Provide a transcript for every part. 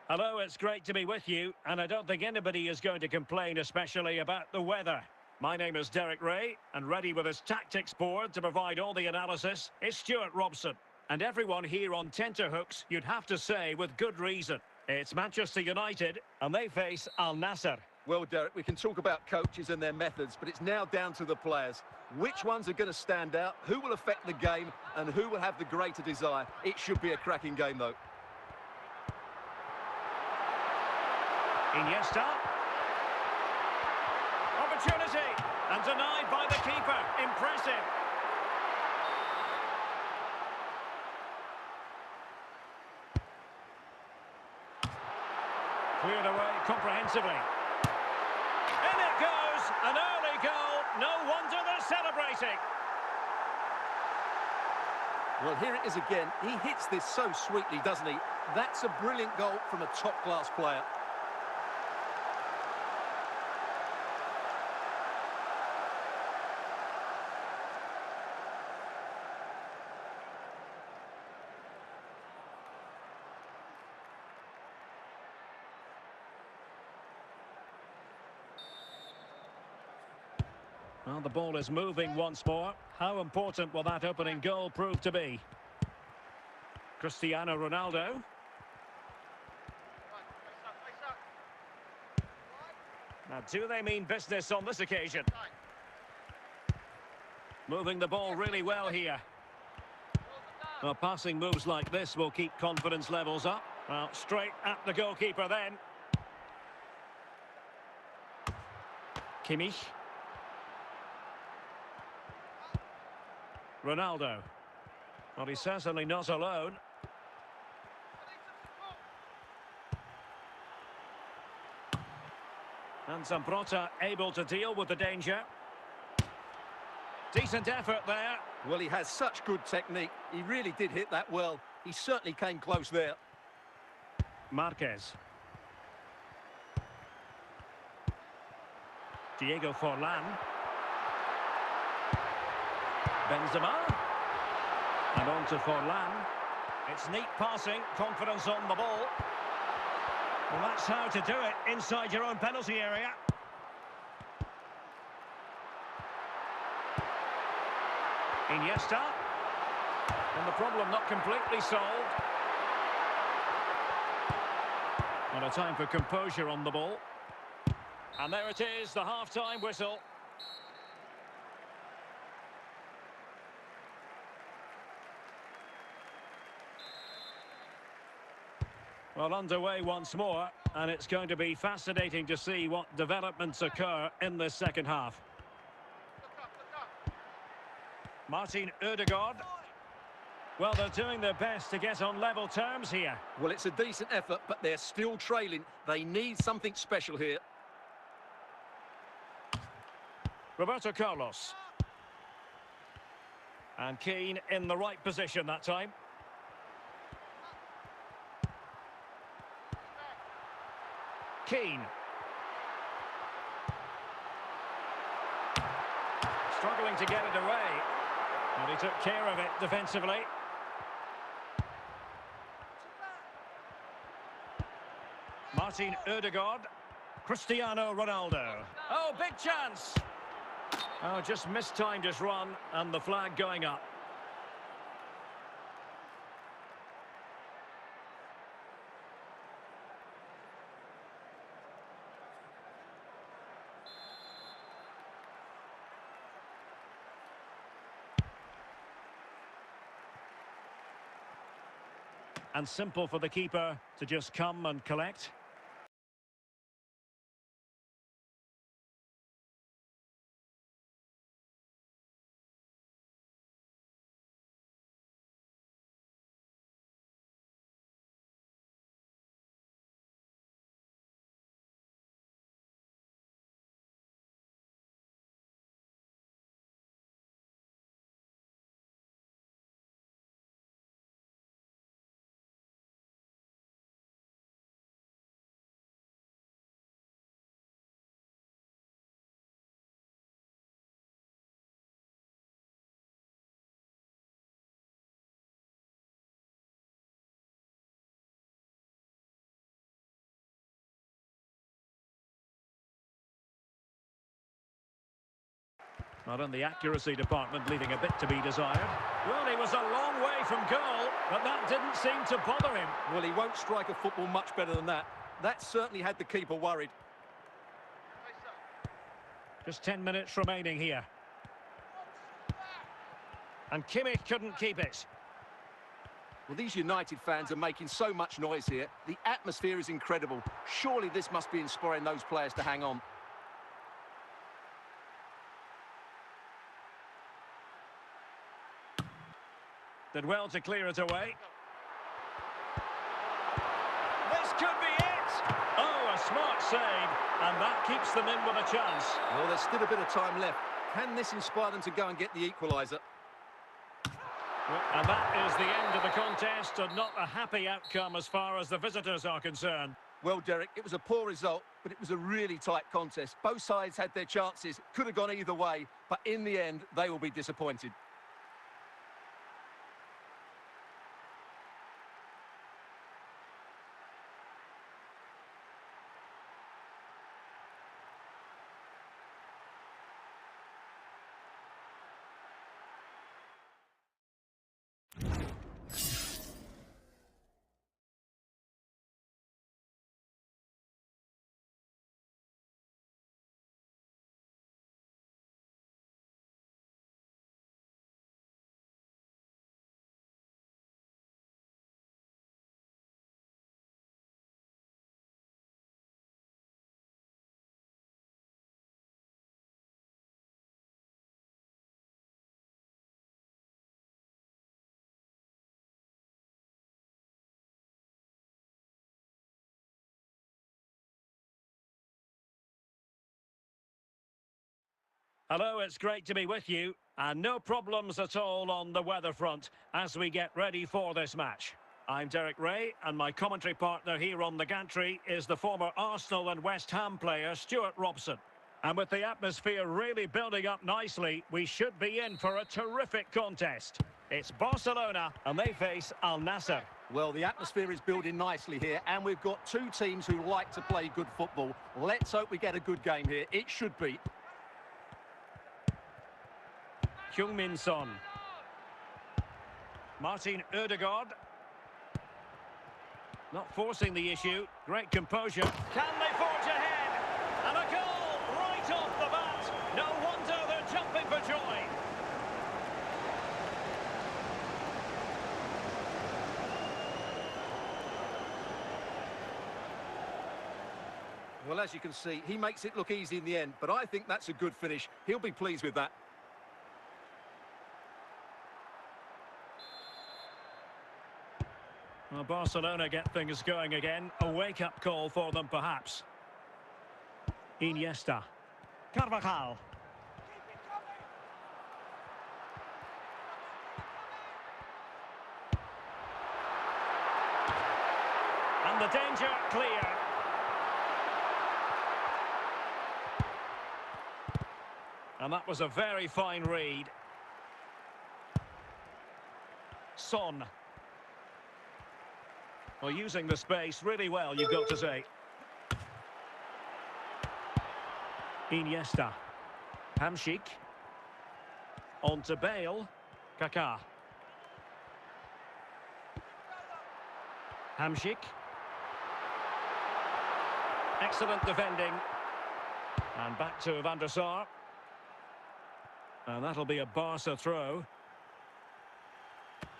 Hello, it's great to be with you, and I don't think anybody is going to complain, especially about the weather. My name is Derek Ray, and ready with his tactics board to provide all the analysis is Stuart Robson. And everyone here on tenterhooks, you'd have to say with good reason. It's Manchester United, and they face Al-Naser. Well, Derek, we can talk about coaches and their methods, but it's now down to the players. Which ones are going to stand out, who will affect the game, and who will have the greater desire? It should be a cracking game, though. Iniesta. Opportunity, and denied by the keeper. Impressive. Cleared away comprehensively. In it goes, an early goal. No wonder they're celebrating. Well, here it is again. He hits this so sweetly, doesn't he? That's a brilliant goal from a top-class player. Well, the ball is moving once more. How important will that opening goal prove to be? Cristiano Ronaldo. Now, do they mean business on this occasion? Moving the ball really well here. Well, passing moves like this will keep confidence levels up. Well, straight at the goalkeeper then. Kimmich. Ronaldo. Well, he's certainly not alone. And Zambrota able to deal with the danger. Decent effort there. Well, he has such good technique. He really did hit that well. He certainly came close there. Marquez. Diego Forlan. Benzema. And on to Forlan. It's neat passing, confidence on the ball. Well, that's how to do it inside your own penalty area. Iniesta. And the problem not completely solved. And a time for composure on the ball. And there it is, the half-time whistle. Well, underway once more, and it's going to be fascinating to see what developments occur in this second half. Martin Ødegaard. Well, they're doing their best to get on level terms here. Well, it's a decent effort, but they're still trailing. They need something special here. Roberto Carlos. And Keane in the right position that time. Keane. Struggling to get it away. And he took care of it defensively. Martin Ødegaard. Cristiano Ronaldo. Oh, big chance! Oh, just mistimed his run, and the flag going up. And simple for the keeper to just come and collect. Not in the accuracy department, leaving a bit to be desired. Well, he was a long way from goal, but that didn't seem to bother him. Well, he won't strike a football much better than that. That certainly had the keeper worried. Just 10 minutes remaining here. And Kimmich couldn't keep it. Well, these United fans are making so much noise here. The atmosphere is incredible. Surely this must be inspiring those players to hang on. Did well to clear it away. This could be it! Oh, a smart save, and that keeps them in with a chance. Well, there's still a bit of time left. Can this inspire them to go and get the equaliser? And that is the end of the contest, and not a happy outcome as far as the visitors are concerned. Well, Derek, it was a poor result, but it was a really tight contest. Both sides had their chances, could have gone either way, but in the end, they will be disappointed. Hello, it's great to be with you, and no problems at all on the weather front as we get ready for this match. I'm Derek Ray, and my commentary partner here on the gantry is the former Arsenal and West Ham player Stuart Robson. And with the atmosphere really building up nicely, we should be in for a terrific contest. It's Barcelona, and they face Al-Naser. Well, the atmosphere is building nicely here, and we've got two teams who like to play good football. Let's hope we get a good game here. It should be. Heung-min Son. Martin Ødegaard. Not forcing the issue. Great composure. Can they forge ahead? And a goal right off the bat. No wonder they're jumping for joy. Well, as you can see, he makes it look easy in the end, but I think that's a good finish. He'll be pleased with that. Well, Barcelona get things going again. A wake-up call for them, perhaps. Iniesta. Carvajal. And the danger clear. And that was a very fine read. Son. Well, using the space really well, you've got to say. Iniesta. Hamšík. On to Bale. Kaká. Hamšík. Excellent defending. And back to Van der Sar. And that'll be a Barca throw.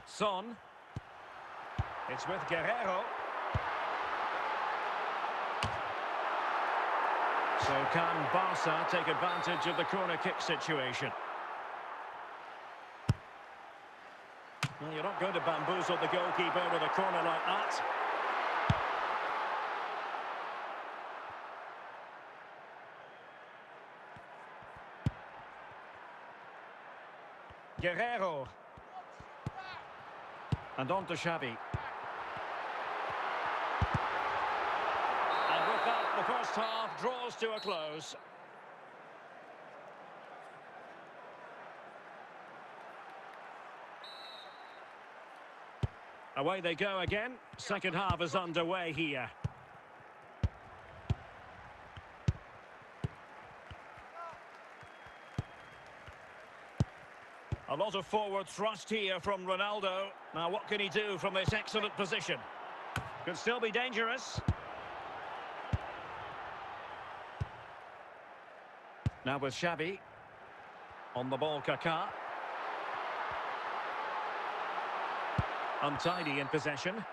Son. It's with Guerrero. So can Barca take advantage of the corner kick situation? Well, you're not going to bamboozle the goalkeeper with a corner like that. Guerrero. And on to Xavi. And with that, the first half draws to a close. Away they go again. Second half is underway here. A lot of forward thrust here from Ronaldo. Now, what can he do from this excellent position? Could still be dangerous. Now with Xavi. On the ball, Kaká. Untidy in possession.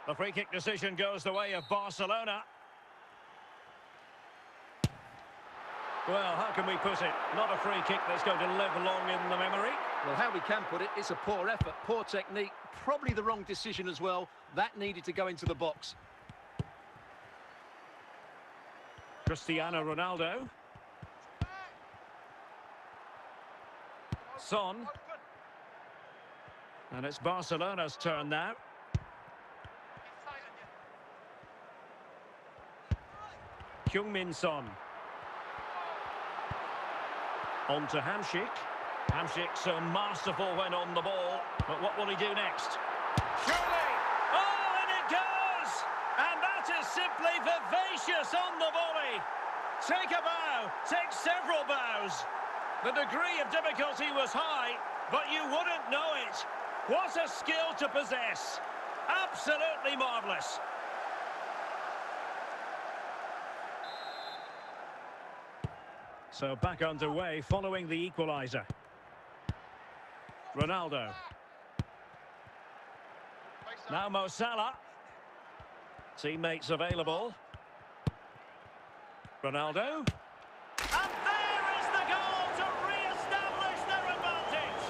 The free kick decision goes the way of Barcelona. Well, how can we put it? Not a free kick that's going to live long in the memory. Well, how we can put it, it's a poor effort, poor technique, probably the wrong decision as well. That needed to go into the box. Cristiano Ronaldo. Son. And it's Barcelona's turn now. Heung-min Son. On to Hamsik. Hamsik so masterful when on the ball. But what will he do next? Surely! Oh, and it goes! And that is simply vivacious on the volley. Take a bow. Take several bows. The degree of difficulty was high, but you wouldn't know it. What a skill to possess. Absolutely marvellous. So back underway following the equaliser. Ronaldo. Now Mo Salah. Teammates available. Ronaldo. And there is the goal to re-establish their advantage.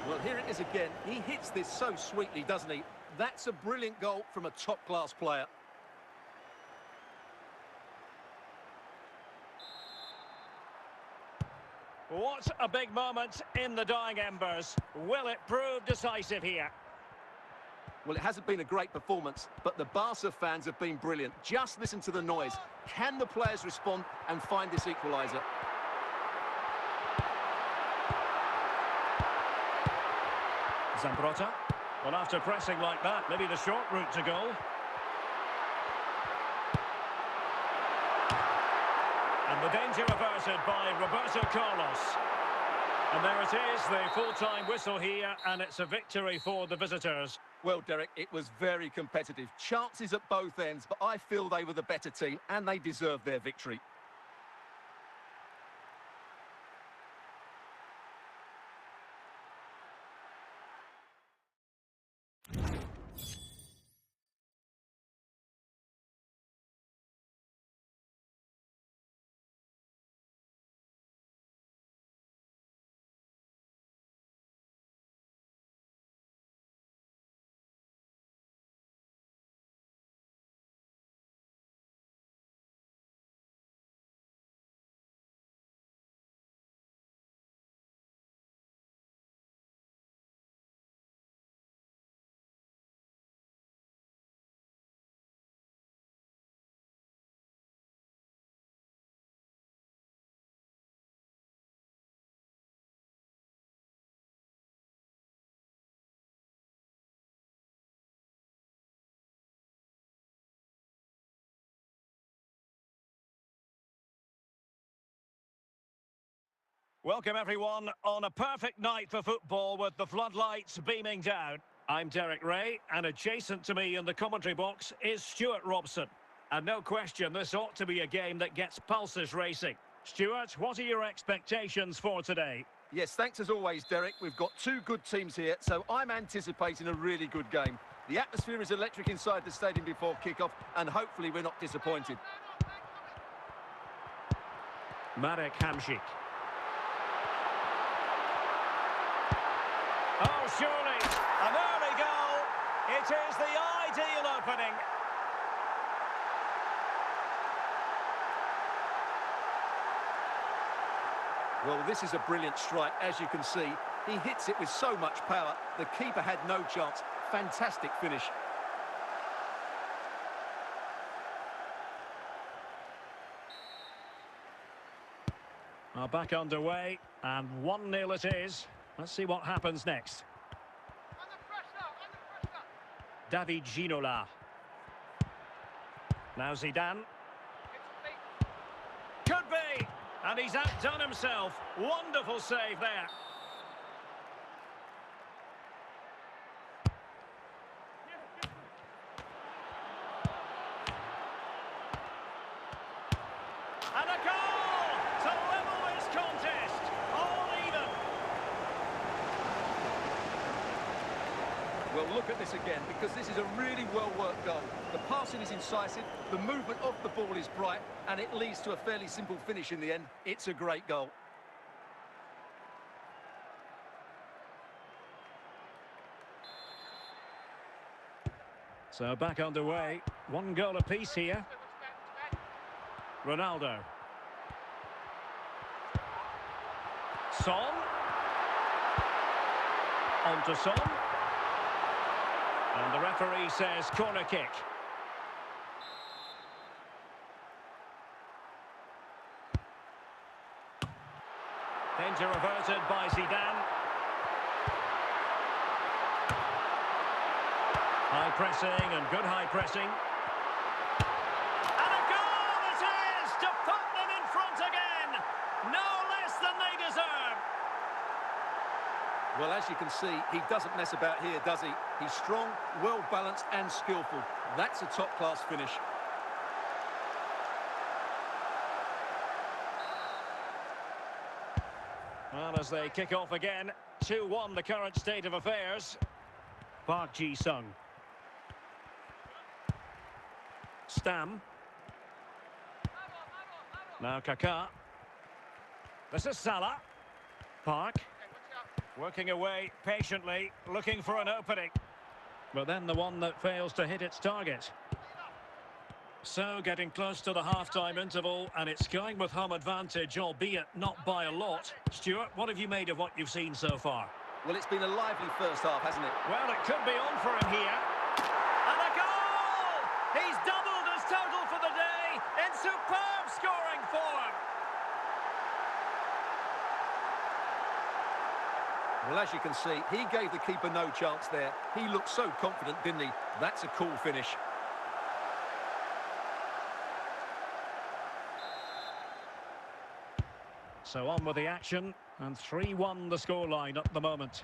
Well, here it is again. He hits this so sweetly, doesn't he? That's a brilliant goal from a top-class player. What a big moment in the dying embers. Will it prove decisive here? Well, it hasn't been a great performance, but the Barca fans have been brilliant. Just listen to the noise. Can the players respond and find this equaliser? Zambrota. Well, after pressing like that, maybe the short route to goal. And the danger averted by Roberto Carlos. And there it is, the full-time whistle here, and it's a victory for the visitors. Well, Derek, it was very competitive. Chances at both ends, but I feel they were the better team, and they deserved their victory. Welcome everyone on a perfect night for football with the floodlights beaming down. I'm Derek Ray, and adjacent to me in the commentary box is Stuart Robson. And no question, this ought to be a game that gets pulses racing. Stuart, what are your expectations for today? Yes, thanks as always, Derek. We've got two good teams here, so I'm anticipating a really good game. The atmosphere is electric inside the stadium before kick-off, and hopefully we're not disappointed. Marek Hamsik. Oh, surely, an early goal. It is the ideal opening. Well, this is a brilliant strike, as you can see. He hits it with so much power. The keeper had no chance. Fantastic finish. Well, back underway, and 1-0 it is. Let's see what happens next. David Ginola. Now Zidane. Could be. And he's outdone himself. Wonderful save there. And a goal to level this contest. All even. Well, look at this again, because this is a really well-worked goal. The passing is incisive, the movement of the ball is bright, and it leads to a fairly simple finish in the end. It's a great goal. So back underway. One goal apiece here. Ronaldo. Son. On to Son. And the referee says corner kick. Danger averted by Zidane. High pressing and good high pressing. And a goal it is to put them in front again. No less than they deserve. Well, as you can see, he doesn't mess about here, does he? He's strong, well-balanced and skillful. That's a top-class finish. Well, as they kick off again, 2-1 the current state of affairs. Park Ji-sung. Stam. Now Kaká. This is Salah. Park. Working away patiently, looking for an opening. But then the one that fails to hit its target. So getting close to the half-time interval, and it's going with home advantage, albeit not by a lot. Stuart, what have you made of what you've seen so far? Well, it's been a lively first half, hasn't it? Well, it could be on for him here. And a goal! He's doubled his total for the day in superb scoring form. Well, as you can see, he gave the keeper no chance there. He looked so confident, didn't he? That's a cool finish. So on with the action, and 3-1 the scoreline at the moment.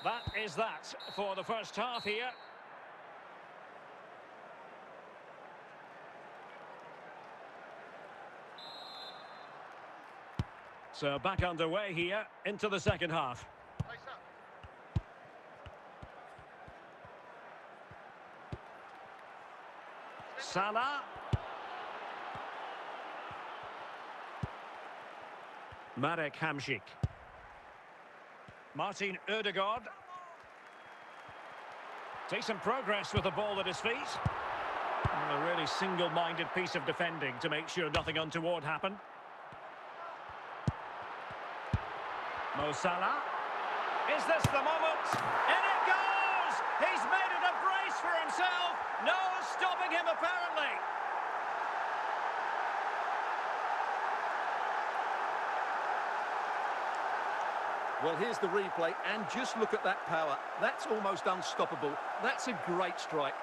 That is that for the first half here. So back underway here into the second half. Salah. Marek Hamšík. Martin Ødegaard. Decent progress with the ball at his feet. And a really single-minded piece of defending to make sure nothing untoward happened. Mo Salah. Is this the moment? In it goes! He's made it a brace for himself. No stopping him, apparently. Well, here's the replay, and just look at that power. That's almost unstoppable. That's a great strike.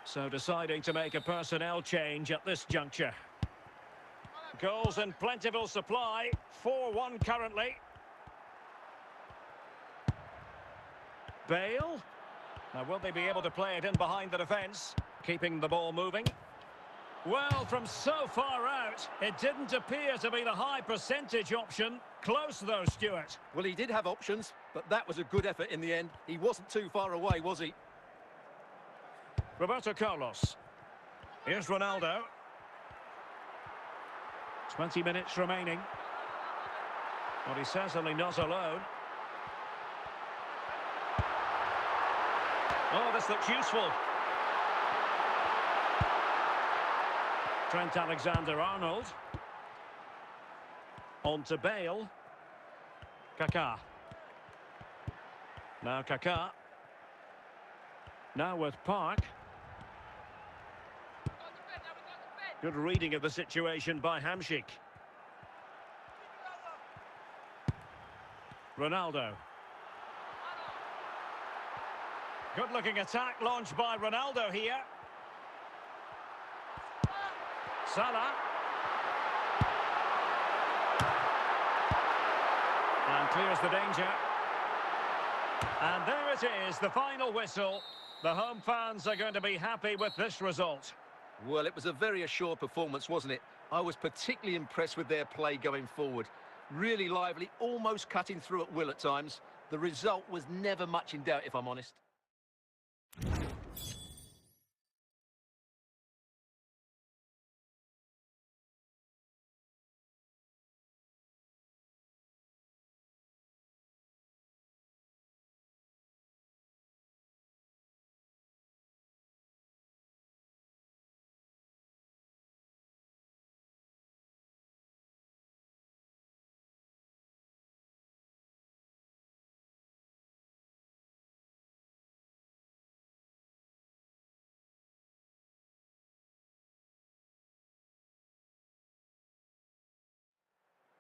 So deciding to make a personnel change at this juncture. Goals in plentiful supply. 4-1 currently. Bale. Now, will they be able to play it in behind the defence? Keeping the ball moving. Well, from so far out, it didn't appear to be the high percentage option. Close, though, Stuart. Well, he did have options, but that was a good effort in the end. He wasn't too far away, was he? Roberto Carlos. Here's Ronaldo. 20 minutes remaining. Well, he's certainly not alone. Oh, this looks useful. Trent Alexander-Arnold. On to Bale. Kaká. Now Kaká. Now with Park. Good reading of the situation by Hamšík. Ronaldo. Good-looking attack launched by Ronaldo here. Salah. And clears the danger. And there it is, the final whistle. The home fans are going to be happy with this result. Well, it was a very assured performance, wasn't it? I was particularly impressed with their play going forward. Really lively, almost cutting through at will at times. The result was never much in doubt, if I'm honest.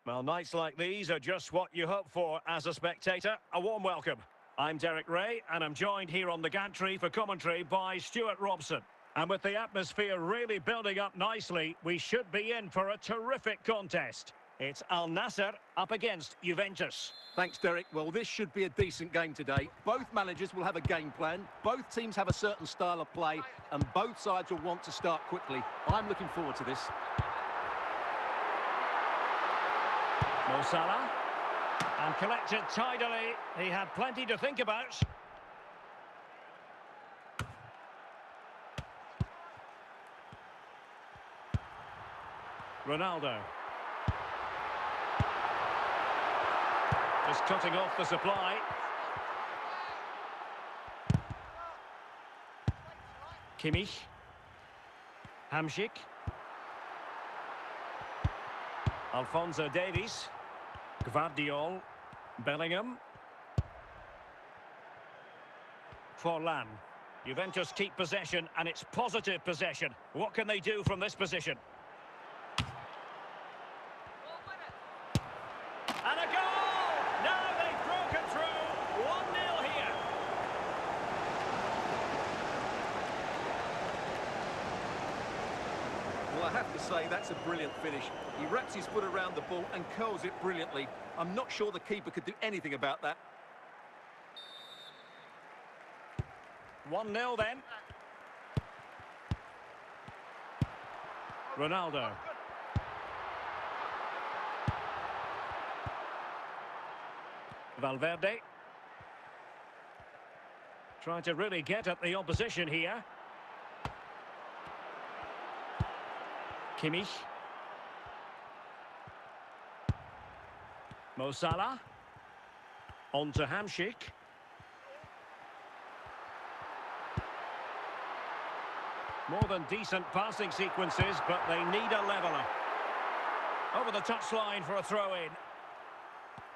Well, nights like these are just what you hope for as a spectator. A warm welcome. I'm Derek Ray, and I'm joined here on the gantry for commentary by Stuart Robson. And with the atmosphere really building up nicely, we should be in for a terrific contest. It's Al-Naser up against Juventus. Thanks, Derek. Well, this should be a decent game today. Both managers will have a game plan. Both teams have a certain style of play, and both sides will want to start quickly. I'm looking forward to this. Mo Salah, and collected tidily. He had plenty to think about. Ronaldo. Just cutting off the supply. Kimmich. Hamsik. Alphonso Davies. Gvardiol, Bellingham, Forlan. Juventus keep possession, and it's positive possession. What can they do from this position? And a goal! Now they've broken through. 1-0 here. Well, I have to say, that's a brilliant finish. He wraps his foot around the ball and curls it brilliantly. I'm not sure the keeper could do anything about that. 1-0 then. Ronaldo. Valverde. Trying to really get at the opposition here. Kimmich. Mo Salah. On to Hamsik. More than decent passing sequences, but they need a leveller. Over the touchline for a throw-in.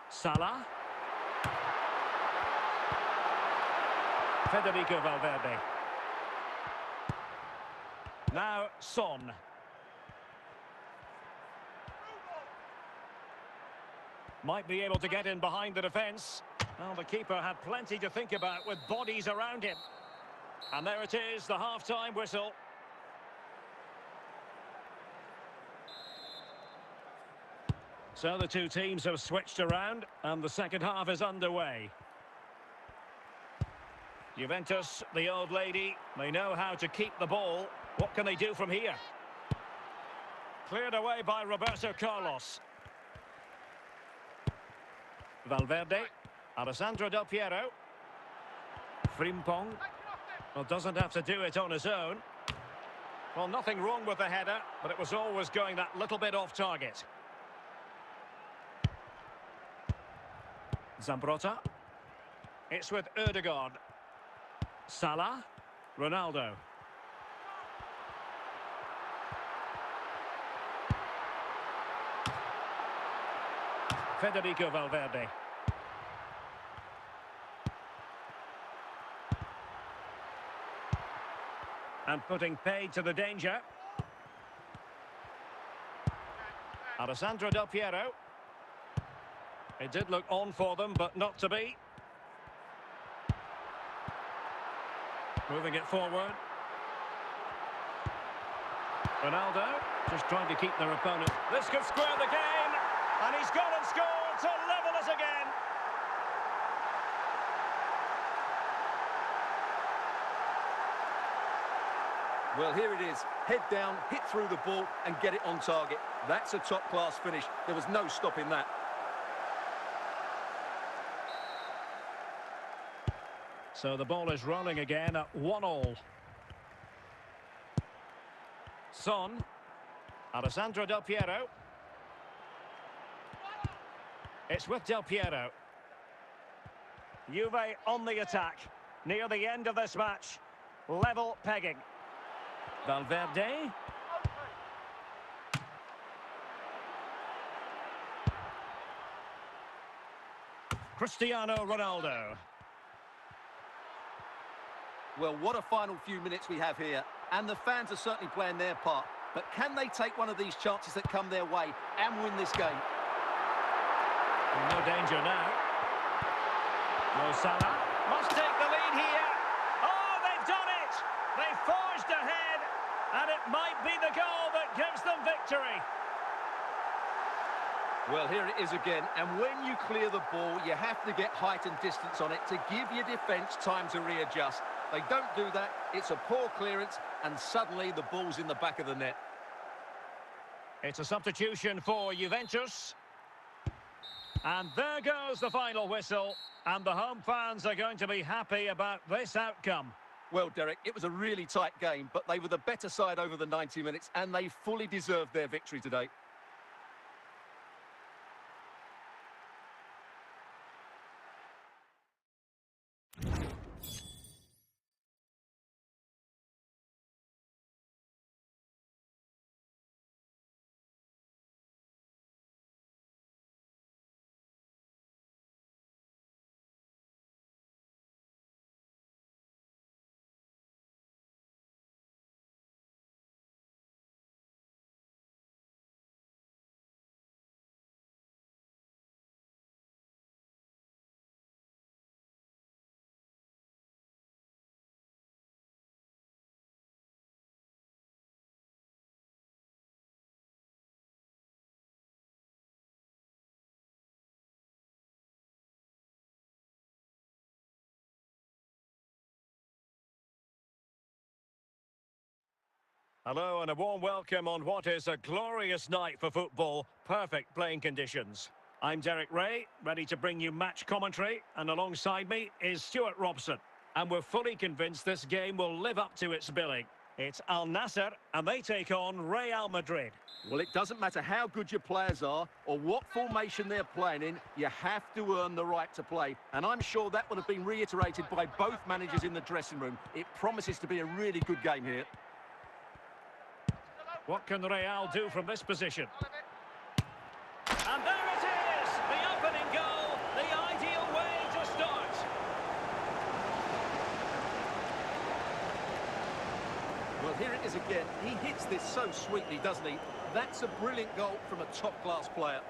Salah. Federico Valverde. Now Son. Might be able to get in behind the defence. Well, the keeper had plenty to think about with bodies around him. And there it is, the half-time whistle. So the two teams have switched around, and the second half is underway. Juventus, the old lady, they know how to keep the ball. What can they do from here? Cleared away by Roberto Carlos. Valverde, Alessandro Del Piero, Frimpong, well, doesn't have to do it on his own. Well, nothing wrong with the header, but it was always going that little bit off target. Zambrotta, it's with Ødegaard. Salah, Ronaldo. Federico Valverde. And putting paid to the danger. Alessandro Del Piero. It did look on for them, but not to be. Moving it forward. Ronaldo just trying to keep their opponent. This could square the game. And he's gone and scored to level us again. Well, here it is. Head down, hit through the ball and get it on target. That's a top-class finish. There was no stopping that. So the ball is rolling again at 1-1. Son. Alessandro Del Piero. It's with Del Piero. Juve on the attack. Near the end of this match. Level pegging. Valverde. Cristiano Ronaldo. Well, what a final few minutes we have here. And the fans are certainly playing their part. But can they take one of these chances that come their way and win this game? No danger now. Mo Salah must take the lead here. Oh, they've done it! They forged ahead, and it might be the goal that gives them victory. Well, here it is again, and when you clear the ball, you have to get height and distance on it to give your defence time to readjust. They don't do that, it's a poor clearance, and suddenly the ball's in the back of the net. It's a substitution for Juventus. And there goes the final whistle, and the home fans are going to be happy about this outcome. Well, Derek, it was a really tight game, but they were the better side over the 90 minutes, and they fully deserved their victory today. Hello and a warm welcome on what is a glorious night for football. Perfect playing conditions. I'm Derek Ray, ready to bring you match commentary, and alongside me is Stuart Robson. And we're fully convinced this game will live up to its billing. It's Al-Naser, and they take on Real Madrid. Well, it doesn't matter how good your players are or what formation they're playing in, you have to earn the right to play. And I'm sure that would have been reiterated by both managers in the dressing room. It promises to be a really good game here. What can Real do from this position? And there it is! The opening goal, the ideal way to start. Well, here it is again. He hits this so sweetly, doesn't he? That's a brilliant goal from a top-class player.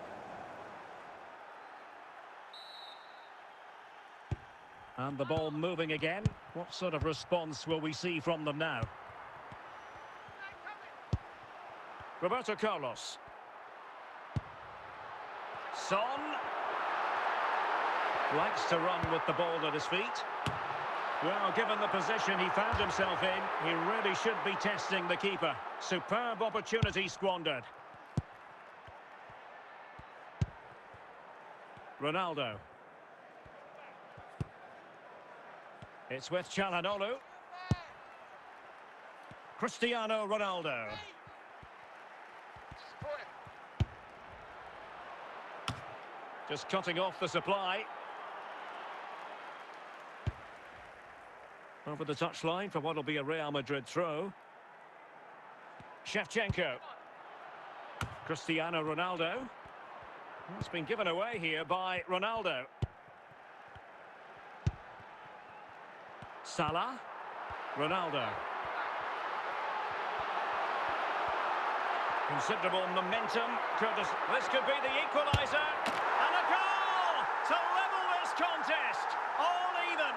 And the ball moving again. What sort of response will we see from them now? Roberto Carlos. Son. Likes to run with the ball at his feet. Well, given the position he found himself in, he really should be testing the keeper. Superb opportunity squandered. Ronaldo. It's with Çalhanoğlu. Cristiano Ronaldo. Just cutting off the supply. Over the touchline for what will be a Real Madrid throw. Shevchenko. Cristiano Ronaldo. It's been given away here by Ronaldo. Salah. Ronaldo. Considerable momentum. This could be the equaliser. And a goal to level this contest. All even.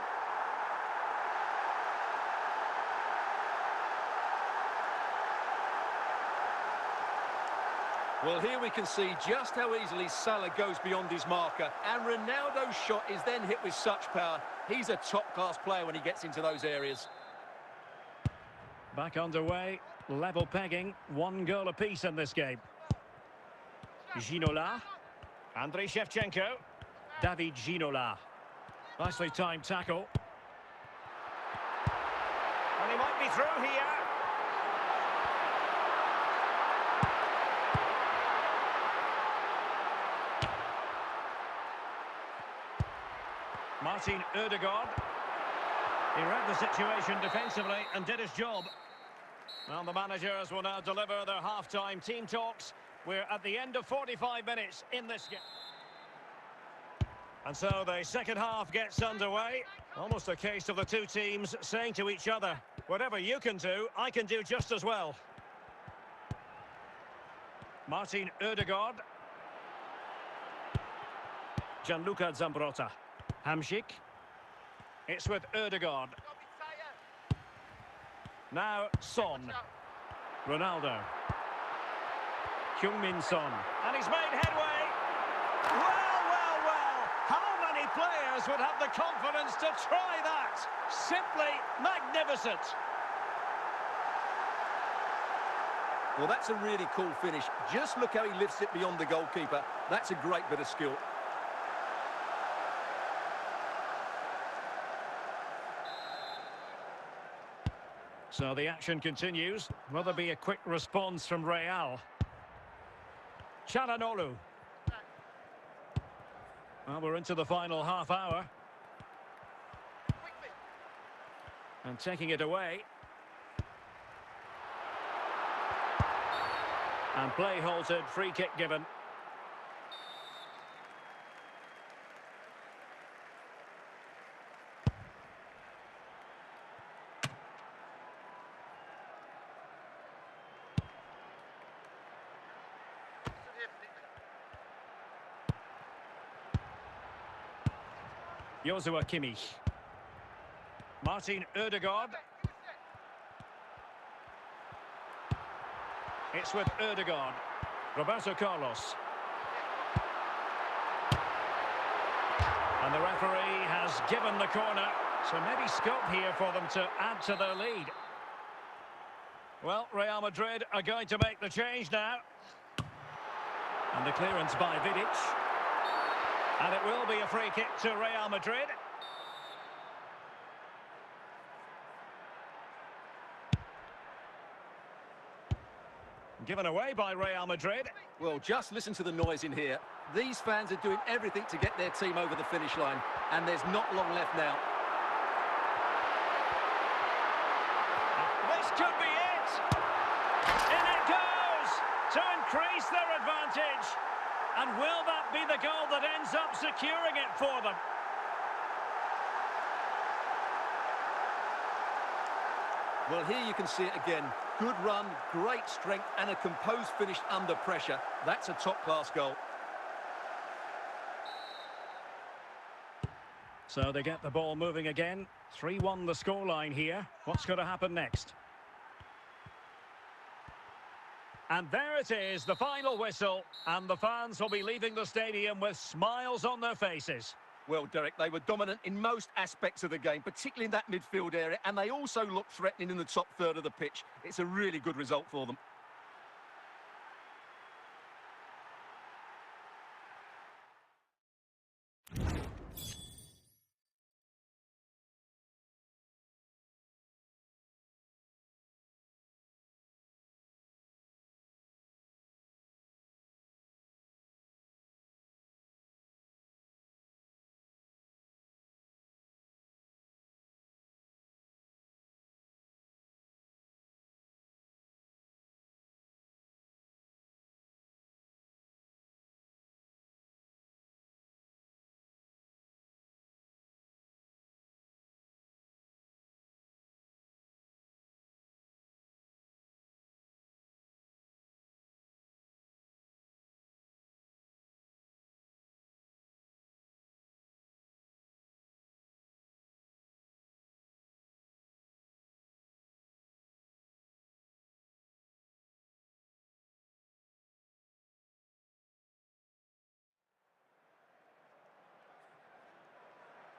Well, here we can see just how easily Salah goes beyond his marker. And Ronaldo's shot is then hit with such power. He's a top-class player when he gets into those areas. Back underway, level pegging, 1 goal apiece in this game. Ginola, Andrei Shevchenko, David Ginola. Nicely timed tackle. And he might be through here. Martin Ødegaard. He read the situation defensively and did his job. Well, the managers will now deliver their half-time team talks. We're at the end of 45 minutes in this game. And so the second half gets underway. Almost a case of the two teams saying to each other, whatever you can do, I can do just as well. Martin Ødegaard. Gianluca Zambrotta. Hamšík. It's with Ødegaard. Now Son. Ronaldo. Heung-min Son. And he's made headway. Well. How many players would have the confidence to try that? Simply magnificent. Well, that's a really cool finish. Just look how he lifts it beyond the goalkeeper. That's a great bit of skill. So the action continues. Will there be a quick response from Real? Çalhanoğlu. Well, we're into the final half hour. And taking it away. And play halted, free kick given. Joshua Kimmich. Martin Ødegaard. It's with Ødegaard. Roberto Carlos. And the referee has given the corner. So maybe scope here for them to add to their lead. Well, Real Madrid are going to make the change now. And the clearance by Vidic. And it will be a free kick to Real Madrid. Given away by Real Madrid. Well, just listen to the noise in here. These fans are doing everything to get their team over the finish line. And there's not long left now. This could be it. In it goes to increase their advantage. And will that be the goal that ends up securing it for them? Well, here you can see it again. Good run, great strength, and a composed finish under pressure. That's a top-class goal. So they get the ball moving again. 3-1 the scoreline here. What's going to happen next? And there it is, the final whistle. And the fans will be leaving the stadium with smiles on their faces. Well, Derek, they were dominant in most aspects of the game, particularly in that midfield area, and they also looked threatening in the top third of the pitch. It's a really good result for them.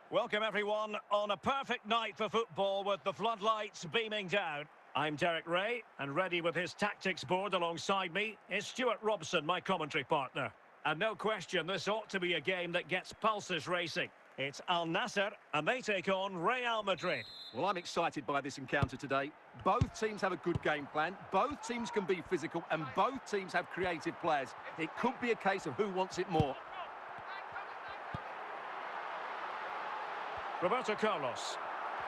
Welcome everyone on a perfect night for football with the floodlights beaming down. I'm Derek Ray, and ready with his tactics board alongside me is Stuart Robson, my commentary partner. And no question, this ought to be a game that gets pulses racing. It's Al-Naser, and they take on Real Madrid. Well, I'm excited by this encounter today. Both teams have a good game plan, both teams can be physical, and both teams have creative players. It could be a case of who wants it more. Roberto Carlos.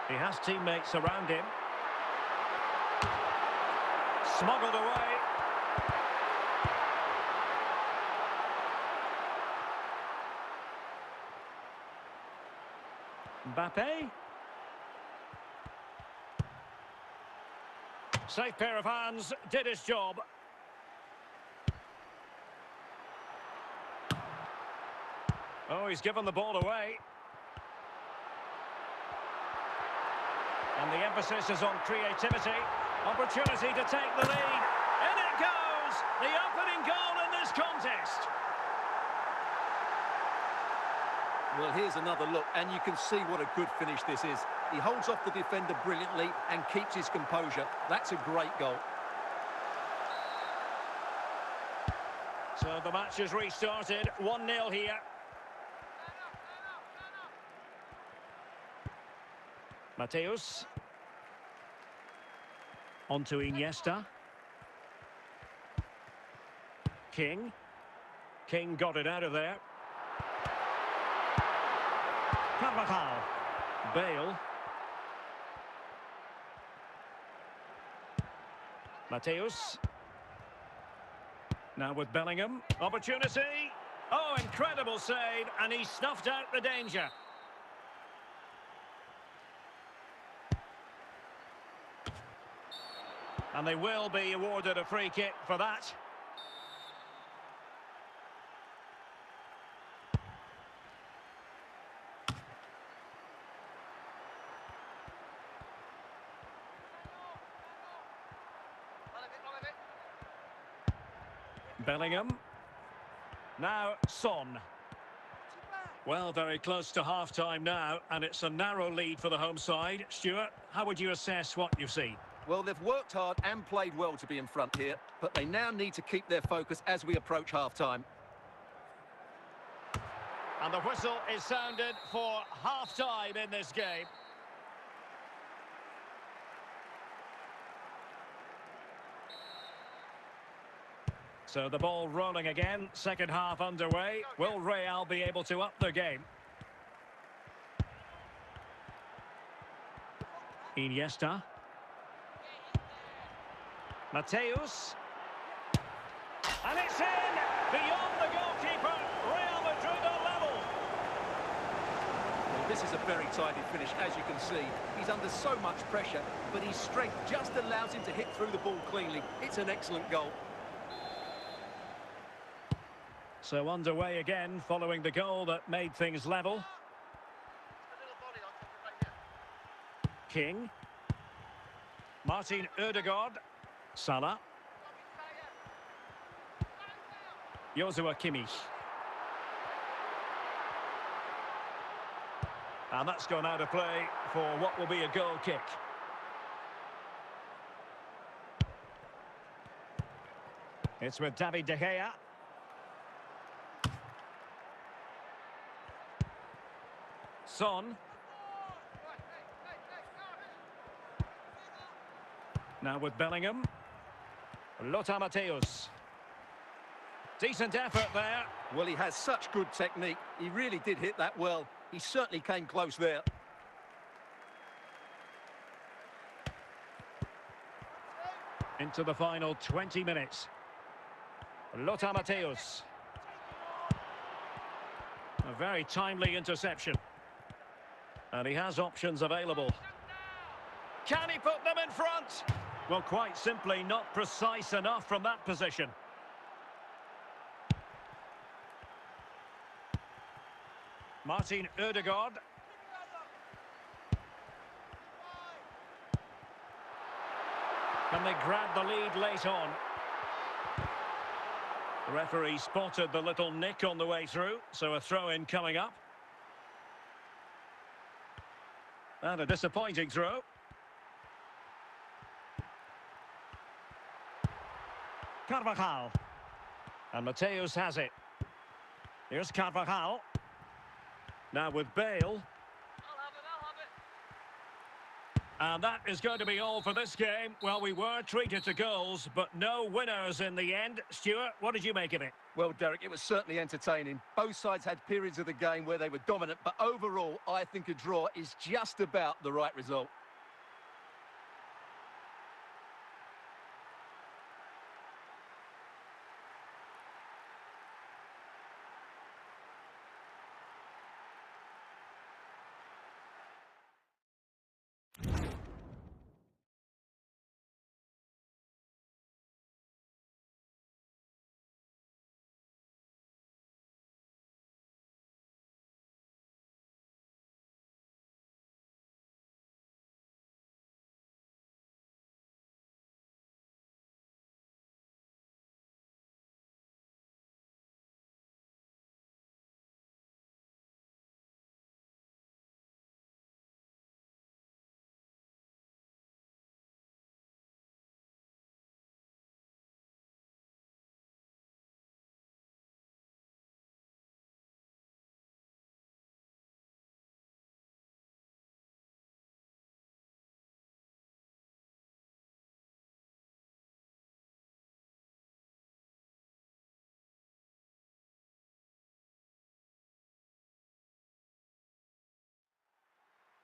He has teammates around him. Smuggled away. Mbappe. Safe pair of hands, did his job. Oh, he's given the ball away. And the emphasis is on creativity. Opportunity to take the lead. In it goes! The opening goal in this contest. Well, here's another look, and you can see what a good finish this is. He holds off the defender brilliantly and keeps his composure. That's a great goal. So the match has restarted. 1-0 here. Mateus. On to Iniesta. King. King got it out of there. Carvajal. Bale. Mateus. Now with Bellingham. Opportunity. Oh, incredible save. And he snuffed out the danger. And they will be awarded a free kick for that. Bellingham. Now Son. Well, very close to half-time now, and it's a narrow lead for the home side. Stuart, how would you assess what you've seen? Well, they've worked hard and played well to be in front here, but they now need to keep their focus as we approach half-time. And the whistle is sounded for half-time in this game. So the ball rolling again, second half underway. Will Real be able to up their game? Iniesta. Mateus. And it's in! Beyond the goalkeeper, Real Madrid are level. Well, this is a very tidy finish, as you can see. He's under so much pressure, but his strength just allows him to hit through the ball cleanly. It's an excellent goal. So underway again, following the goal that made things level. King. Martin Ødegaard. Salah. Joshua Kimmich. And that's gone out of play for what will be a goal kick. It's with David De Gea. Son. Now with Bellingham. Lothar Matthäus. Decent effort there. Well, he has such good technique. He really did hit that well. He certainly came close there. Into the final 20 minutes. Lothar Matthäus. A very timely interception. And he has options available. Can he put them in front? Well, quite simply, not precise enough from that position. Martin Ødegaard. Can they grab the lead late on? The referee spotted the little nick on the way through, so a throw-in coming up. And a disappointing throw. Carvajal. And Mateus has it. Here's Carvajal. Now with Bale. And that is going to be all for this game. Well, we were treated to goals, but no winners in the end. Stuart, what did you make of it? Well, Derek, it was certainly entertaining. Both sides had periods of the game where they were dominant, but overall, I think a draw is just about the right result.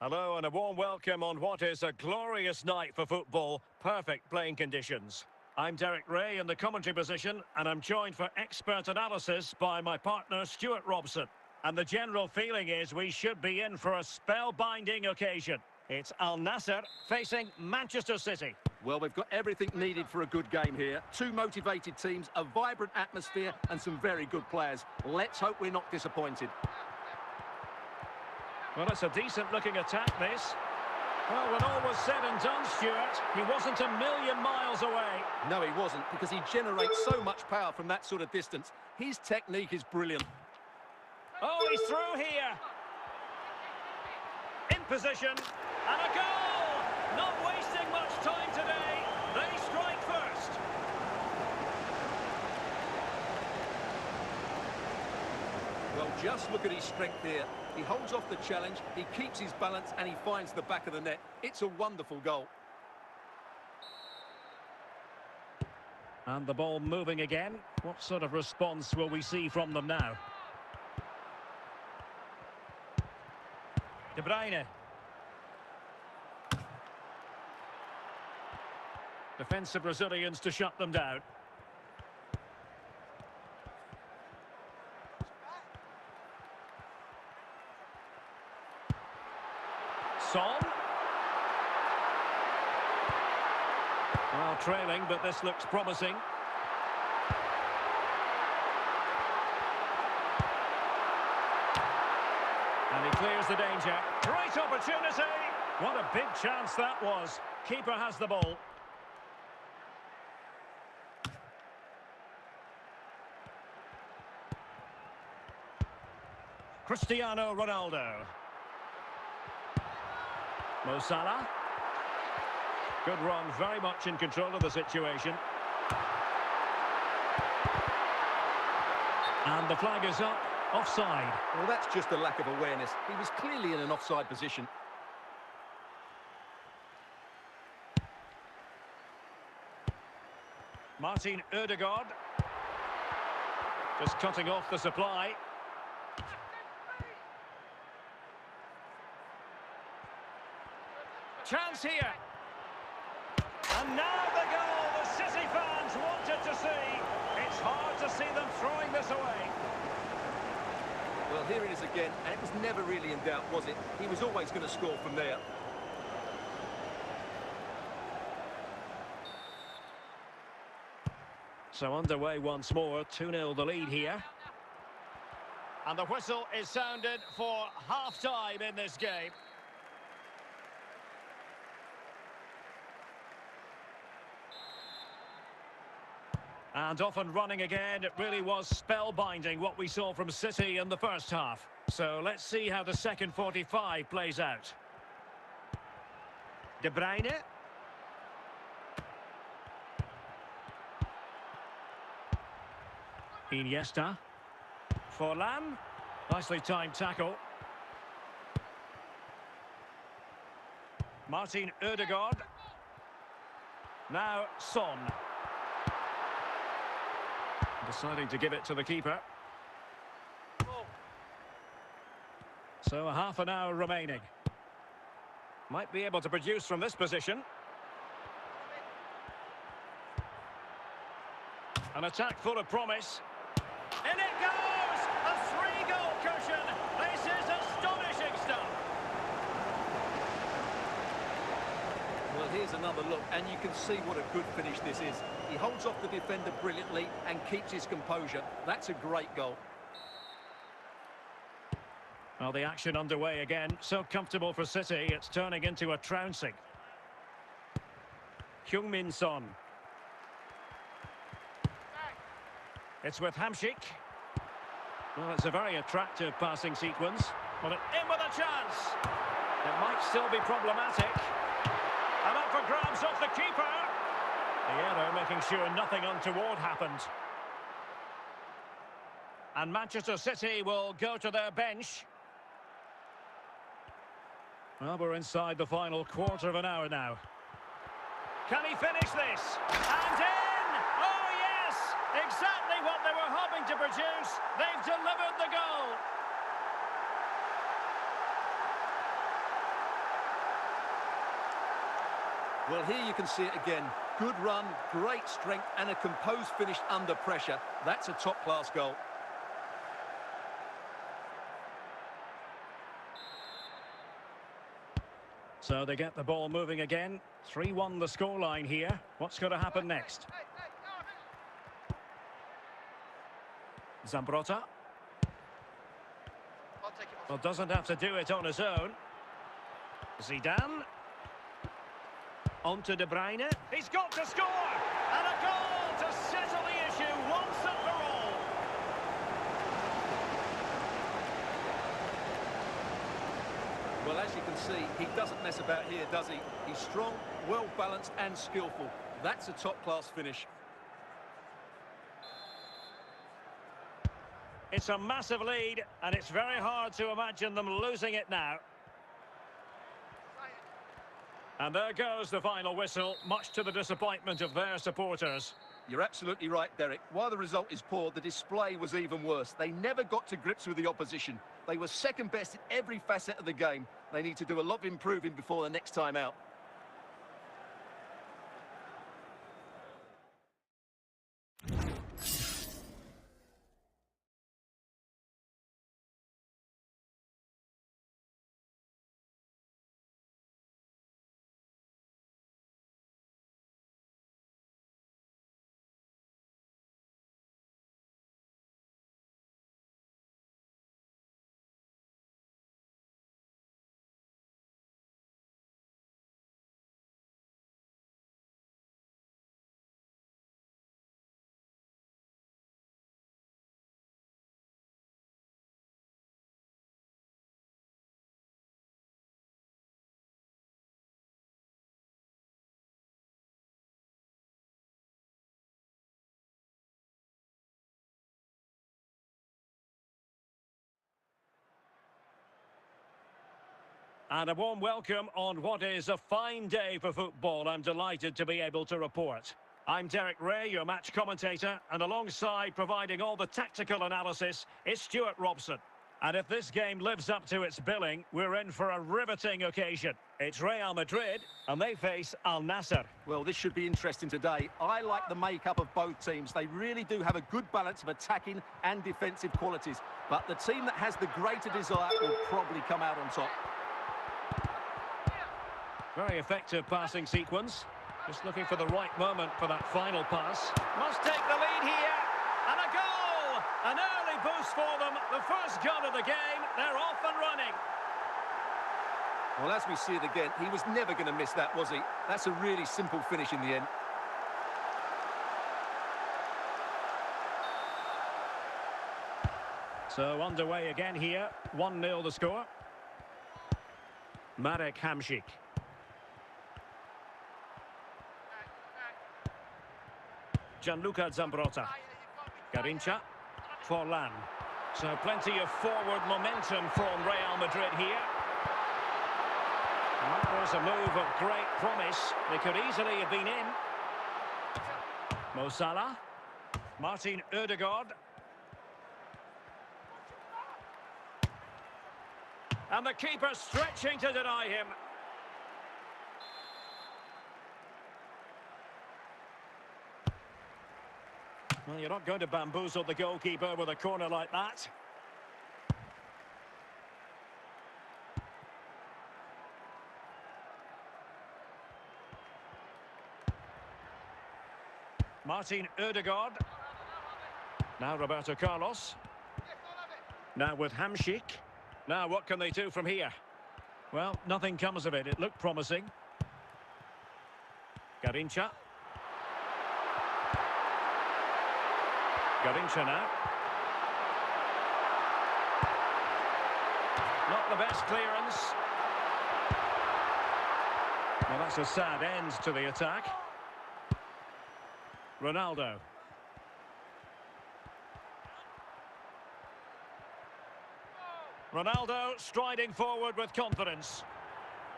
Hello and a warm welcome on what is a glorious night for football. Perfect playing conditions. I'm Derek Ray in the commentary position, and I'm joined for expert analysis by my partner Stuart Robson. And the general feeling is we should be in for a spellbinding occasion. It's Al-Naser facing Manchester City. Well, we've got everything needed for a good game here. Two motivated teams, a vibrant atmosphere, and some very good players. Let's hope we're not disappointed. Well, it's a decent-looking attack, this. Well, when all was said and done, Stuart, he wasn't a million miles away. No, he wasn't, because he generates so much power from that sort of distance. His technique is brilliant. Oh, he's through here. In position, and a goal! Not wasting much time today. They strike first. Well, just look at his strength here. He holds off the challenge, he keeps his balance, and he finds the back of the net. It's a wonderful goal. And the ball moving again. What sort of response will we see from them now? De Bruyne. Defensive Brazilians to shut them down. Son. Well, trailing, but this looks promising. And he clears the danger. Great opportunity! What a big chance that was. Keeper has the ball. Cristiano Ronaldo. Mo Salah. Good run, very much in control of the situation. And the flag is up, offside. Well, that's just a lack of awareness. He was clearly in an offside position. Martin Ødegaard. Just cutting off the supply. Chance here. And now the goal the City fans wanted to see. It's hard to see them throwing this away. Well, here it is again, and it was never really in doubt, was it? He was always going to score from there. So underway once more, 2-0 the lead here. And the whistle is sounded for half-time in this game. And off and running again. It really was spellbinding what we saw from City in the first half. So let's see how the second 45 plays out. De Bruyne. Iniesta. Forlan. Nicely timed tackle. Martin Ødegaard. Now Son. Deciding to give it to the keeper. So half an hour remaining. Might be able to produce from this position. An attack full of promise. In it goes! A 3-goal cushion! This is astonishing stuff! Well, here's another look, and you can see what a good finish this is. He holds off the defender brilliantly and keeps his composure. That's a great goal. Well, the action underway again. So comfortable for City, it's turning into a trouncing. Heung-min Son. It's with Hamšík. Well, it's a very attractive passing sequence. Well, in with a chance. It might still be problematic. And up for grabs off the keeper. The error making sure nothing untoward happened. And Manchester City will go to their bench. Well, we're inside the final quarter of an hour now. Can he finish this? And in! Oh, yes! Exactly what they were hoping to produce. They've delivered the goal. Well, here you can see it again. Good run, great strength, and a composed finish under pressure. That's a top-class goal. So they get the ball moving again. 3-1 the scoreline here. What's going to happen next? Zambrotta. Well, doesn't have to do it on his own. Zidane. On to De Bruyne. He's got to score! And a goal to settle the issue once and for all. Well, as you can see, he doesn't mess about here, does he? He's strong, well-balanced and skillful. That's a top-class finish. It's a massive lead, and it's very hard to imagine them losing it now. And there goes the final whistle, much to the disappointment of their supporters. You're absolutely right, Derek. While the result is poor, the display was even worse. They never got to grips with the opposition. They were second best in every facet of the game. They need to do a lot of improving before the next time out. And a warm welcome on what is a fine day for football. I'm delighted to be able to report. I'm Derek Ray, your match commentator, and alongside providing all the tactical analysis is Stuart Robson. And if this game lives up to its billing, we're in for a riveting occasion. It's Real Madrid, and they face Al-Naser. Well, this should be interesting today. I like the makeup of both teams. They really do have a good balance of attacking and defensive qualities. But the team that has the greater desire will probably come out on top. Very effective passing sequence. Just looking for the right moment for that final pass. Must take the lead here. And a goal! An early boost for them. The first goal of the game. They're off and running. Well, as we see it again, he was never going to miss that, was he? That's a really simple finish in the end. So underway again here. 1-0 the score. Marek Hamšík. Gianluca Zambrotta. Garincha. Forlan. So plenty of forward momentum from Real Madrid here. And that was a move of great promise. They could easily have been in. Mo Salah. Martin Ødegaard. And the keeper stretching to deny him. Well, you're not going to bamboozle the goalkeeper with a corner like that. Martin Ødegaard. Now Roberto Carlos. Now with Hamšík. Now what can they do from here? Well, nothing comes of it. It looked promising. Garincha. Garincha now. Not the best clearance. Well, that's a sad end to the attack. Ronaldo. Ronaldo striding forward with confidence.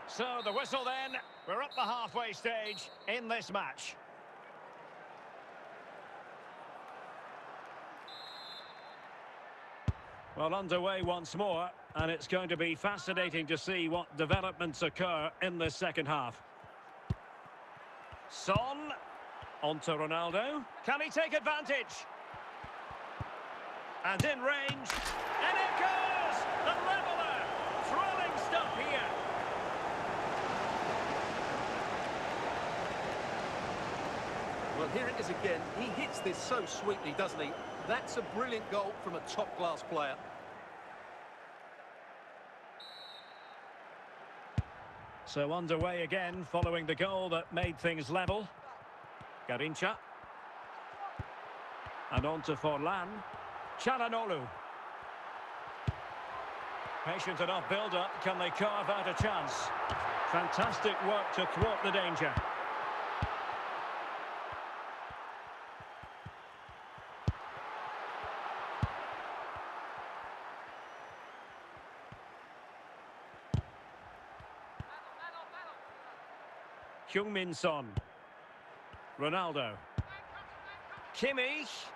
So the whistle then. We're up the halfway stage in this match. Well, underway once more, and it's going to be fascinating to see what developments occur in the second half. Son. On to Ronaldo. Can he take advantage? And in range. And it goes! The leveller! Thrilling stuff here. Well, here it is again. He hits this so sweetly, doesn't he? That's a brilliant goal from a top-class player. So underway again following the goal that made things level. Garincha. And on to Forlan. Çalhanoğlu. Patient enough build-up. Can they carve out a chance? Fantastic work to thwart the danger. Heung-min Son. Ronaldo. Kimmich.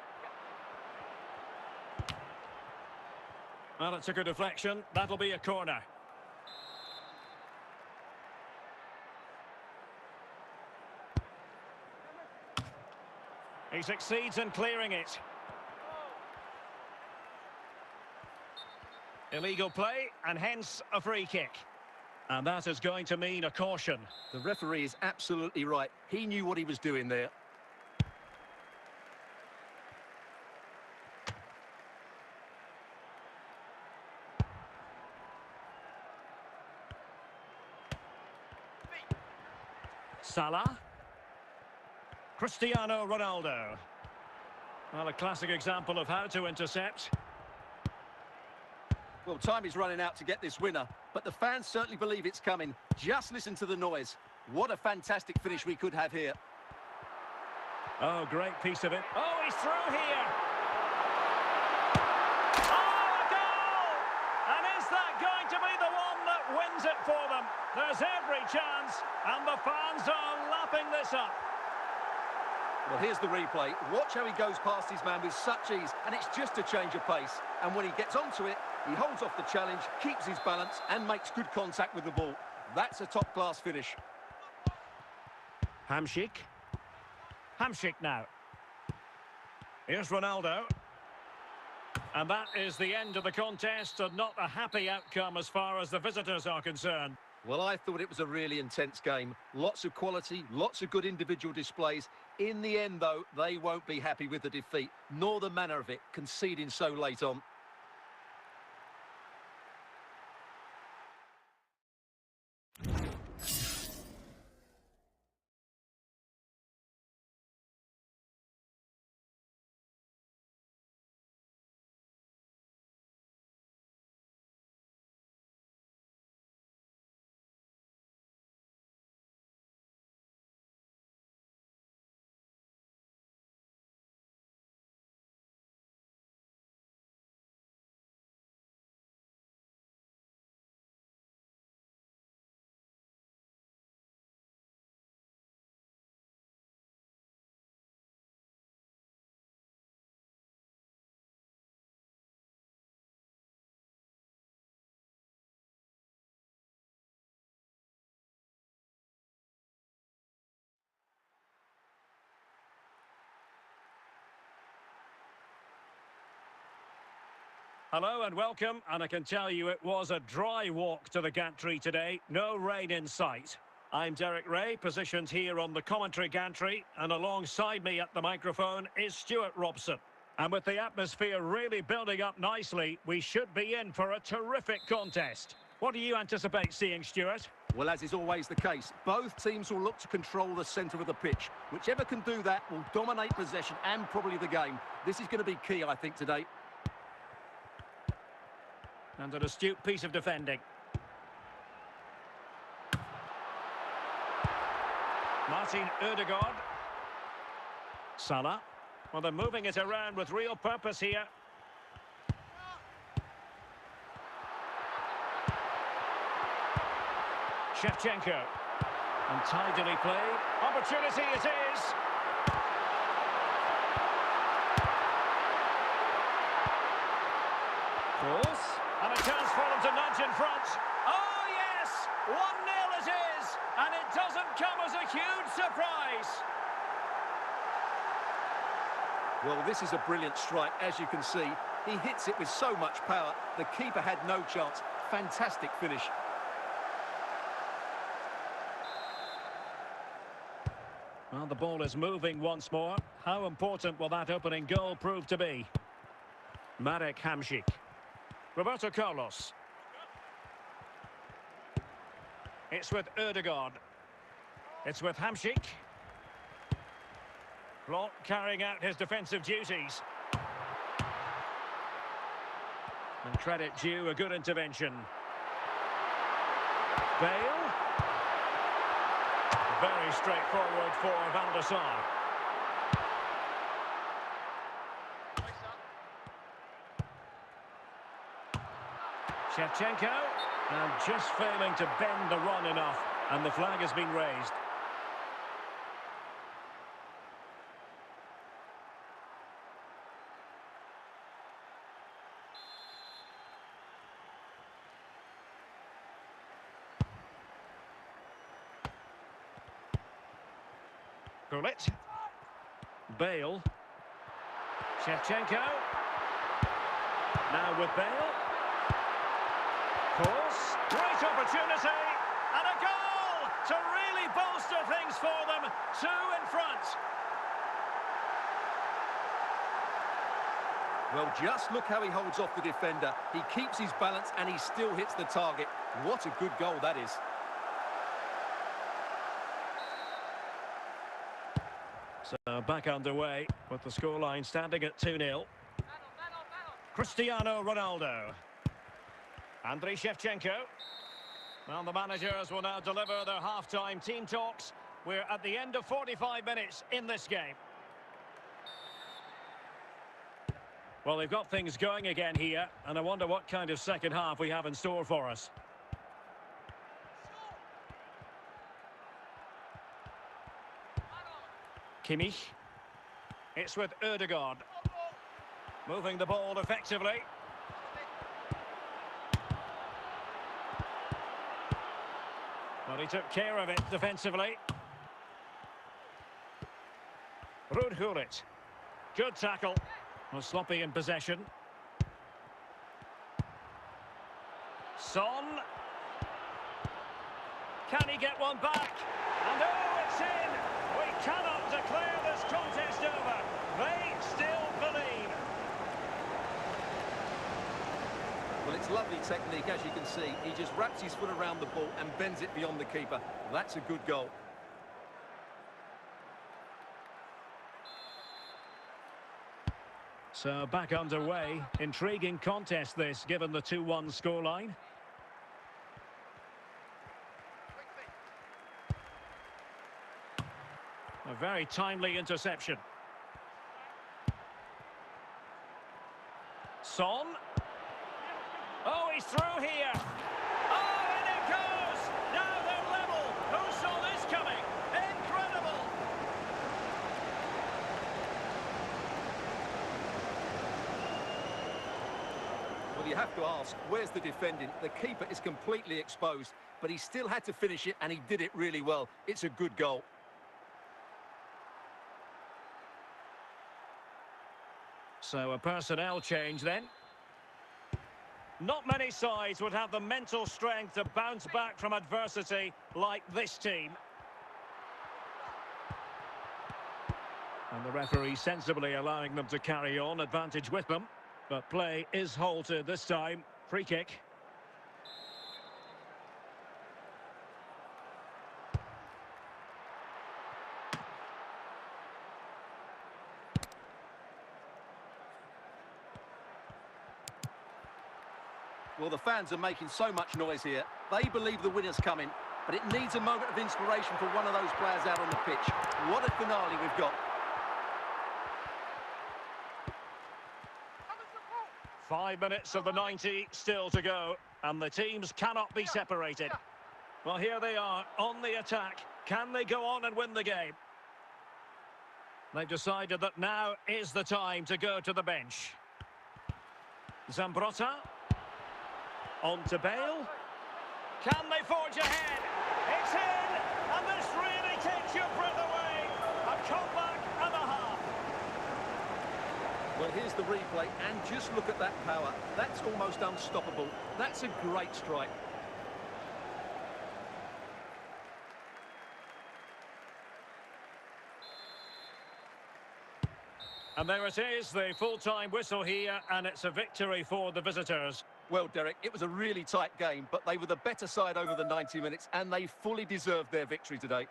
Well, it took a deflection. That'll be a corner. He succeeds in clearing it. Illegal play, and hence a free kick. And that is going to mean a caution. The referee is absolutely right. He knew what he was doing there. Salah. Cristiano Ronaldo. Well, a classic example of how to intercept. Well, time is running out to get this winner, but the fans certainly believe it's coming. Just listen to the noise. What a fantastic finish we could have here. Oh, great piece of it. Oh, he's through here. Oh, a goal! And is that going to be the one that wins it for them? There's every chance, and the fans are lapping this up. Well, here's the replay. Watch how he goes past his man with such ease, and it's just a change of pace. And when he gets onto it, he holds off the challenge, keeps his balance, and makes good contact with the ball. That's a top-class finish. Hamšík. Hamšík now. Here's Ronaldo. And that is the end of the contest, and not a happy outcome as far as the visitors are concerned. Well, I thought it was a really intense game. Lots of quality, lots of good individual displays. In the end, though, they won't be happy with the defeat, nor the manner of it, conceding so late on. Hello and welcome, and I can tell you it was a dry walk to the gantry today, no rain in sight. I'm Derek Ray, positioned here on the commentary gantry, and alongside me at the microphone is Stuart Robson. And with the atmosphere really building up nicely, we should be in for a terrific contest. What do you anticipate seeing, Stuart? Well, as is always the case, both teams will look to control the centre of the pitch. Whichever can do that will dominate possession and probably the game. This is going to be key, I think, today. And an astute piece of defending. Martin Ødegaard. Salah. Well, they're moving it around with real purpose here. Shevchenko. And tidily played. Opportunity it is. Cross. And a chance for them to nudge in front. Oh, yes! 1-0 it is! And it doesn't come as a huge surprise. Well, this is a brilliant strike, as you can see. He hits it with so much power. The keeper had no chance. Fantastic finish. Well, the ball is moving once more. How important will that opening goal prove to be? Marek Hamšík. Roberto Carlos. It's with Ødegaard. It's with Hamšík. Blanc carrying out his defensive duties. And credit due, a good intervention. Bale. Very straightforward for Van der Sar. Shevchenko, and just failing to bend the run enough, and the flag has been raised. Gullit. Bale. Shevchenko. Now with Bale. Course. Great opportunity. And a goal to really bolster things for them. 2 in front. Well, just look how he holds off the defender. He keeps his balance and he still hits the target. What a good goal that is. So back underway with the scoreline standing at 2-0. Cristiano Ronaldo. Andriy Shevchenko. Well, the managers will now deliver their half-time team talks. We're at the end of 45 minutes in this game. Well, they've got things going again here, and I wonder what kind of second half we have in store for us. Kimmich. It's with Ødegaard. Moving the ball effectively. Well, he took care of it defensively. Ruud Gullit. Good tackle. Was sloppy in possession. Son. Can he get one back? And oh, it's in! We cannot declare this contest over. They still believe. Well, it's lovely technique, as you can see. He just wraps his foot around the ball and bends it beyond the keeper. That's a good goal. So back underway. Intriguing contest this, given the 2-1 scoreline. A very timely interception. Son. Oh, he's through here. Oh, and it goes. Now they're level. Who saw this coming? Incredible. Well, you have to ask, where's the defending? The keeper is completely exposed, but he still had to finish it, and he did it really well. It's a good goal. So a personnel change then. Not many sides would have the mental strength to bounce back from adversity like this team. And the referee sensibly allowing them to carry on, advantage with them. But play is halted this time. Free kick. Well, the fans are making so much noise here. They believe the winner's coming, but it needs a moment of inspiration for one of those players out on the pitch. What a finale we've got. 5 minutes of the 90 still to go, and the teams cannot be separated. Well, here they are on the attack. Can they go on and win the game? They've decided that now is the time to go to the bench. Zambrotta. On to Bale. Can they forge ahead? It's in! And this really takes your breath away. A comeback and a half. Well, here's the replay, and just look at that power. That's almost unstoppable. That's a great strike. And there it is, the full-time whistle here, and it's a victory for the visitors. Well, Derek, it was a really tight game, but they were the better side over the 90 minutes, and they fully deserved their victory today.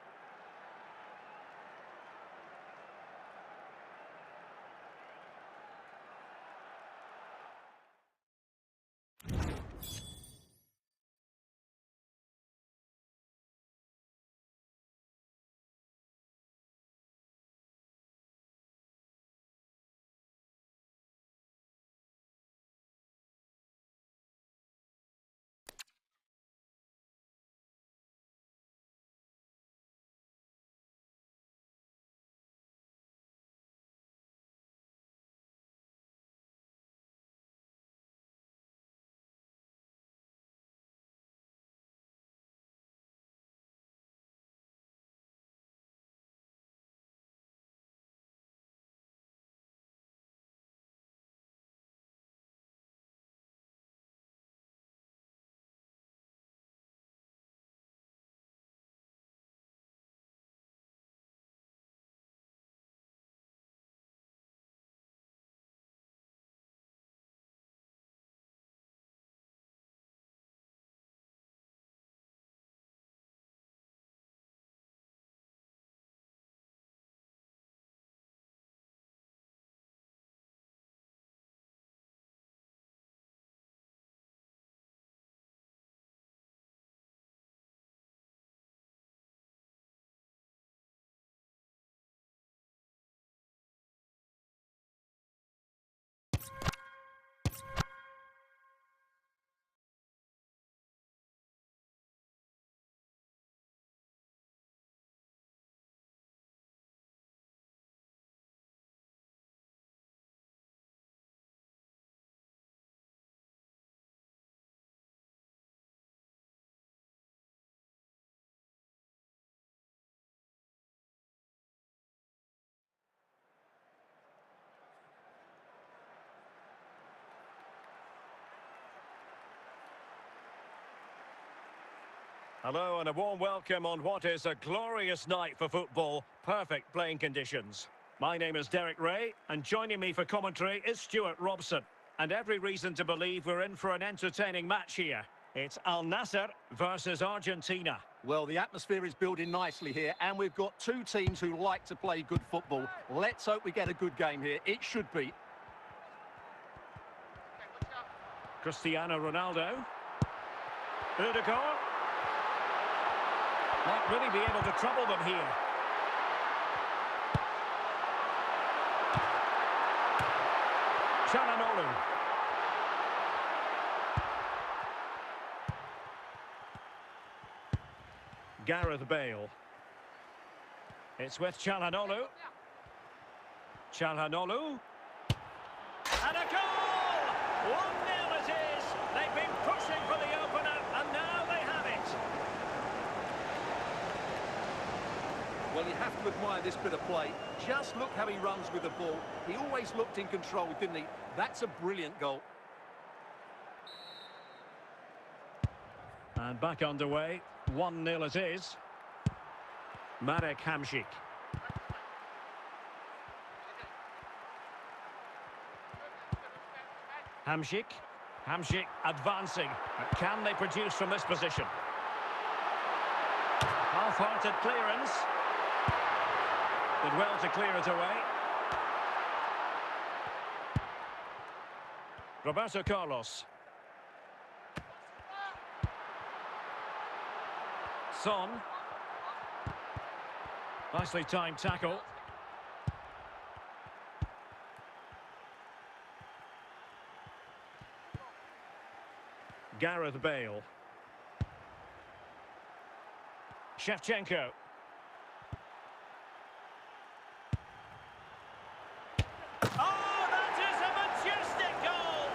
Hello and a warm welcome on what is a glorious night for football. Perfect playing conditions. My name is Derek Ray, and joining me for commentary is Stuart Robson. And every reason to believe we're in for an entertaining match here. It's Al-Naser versus Argentina. Well, the atmosphere is building nicely here, and we've got two teams who like to play good football. Let's hope we get a good game here. It should be. Cristiano Ronaldo. Odegaard. Might really be able to trouble them here. Çalhanoğlu. Gareth Bale. It's with Çalhanoğlu. Çalhanoğlu. And a goal! 1-0 it is. They've been pushing for the opener, and now they have it. Well, you have to admire this bit of play. Just look how he runs with the ball. He always looked in control, didn't he? That's a brilliant goal. And back underway. 1-0 it is. Marek Hamšík. Hamšík advancing. But can they produce from this position? Half-hearted clearance. Did well to clear it away. Roberto Carlos. Son. Nicely timed tackle. Gareth Bale. Shevchenko. Oh, that is a majestic goal!